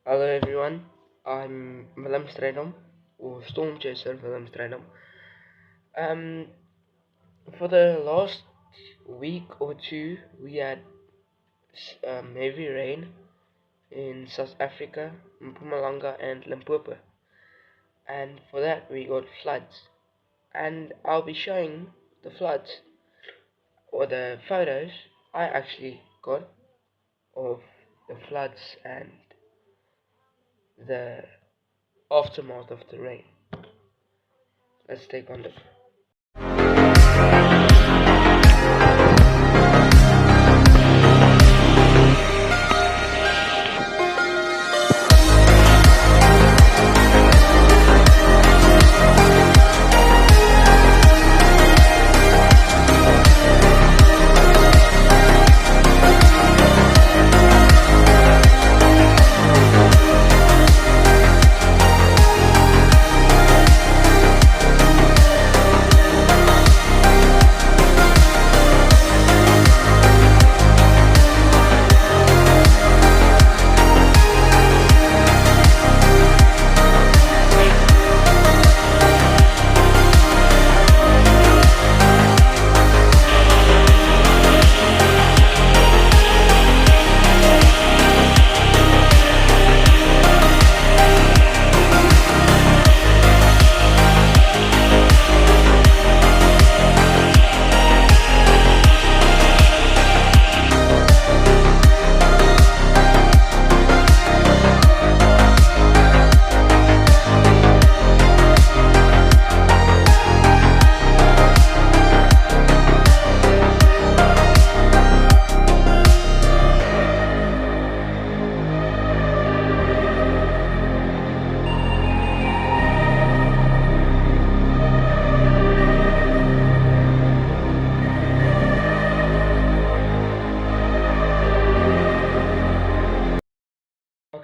Hello everyone, I'm Willem Strijdom, or Storm Chaser Willem Strijdom. Um, for the last week or two, we had heavy rain in South Africa, Mpumalanga and Limpopo, and for that we got floods. And I'll be showing the floods or the photos I actually got of the floods and the aftermath of the rain. Let's take a look.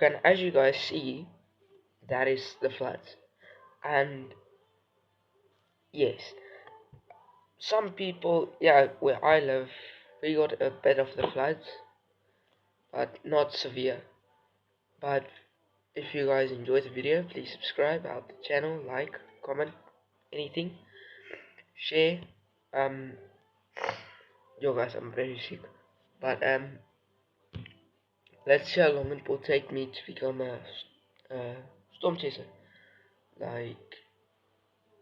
Okay, and as you guys see, that is the floods. And yes, some people, yeah, where I live, we got a bit of the floods, but not severe. But if you guys enjoyed the video, please subscribe, help the channel, like, comment, anything, share. Um, yo guys, I'm very sick. But let's see how long it will take me to become a storm chaser. Like,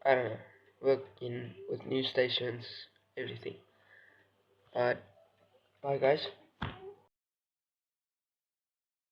I don't know, work in with news stations, everything. But bye guys.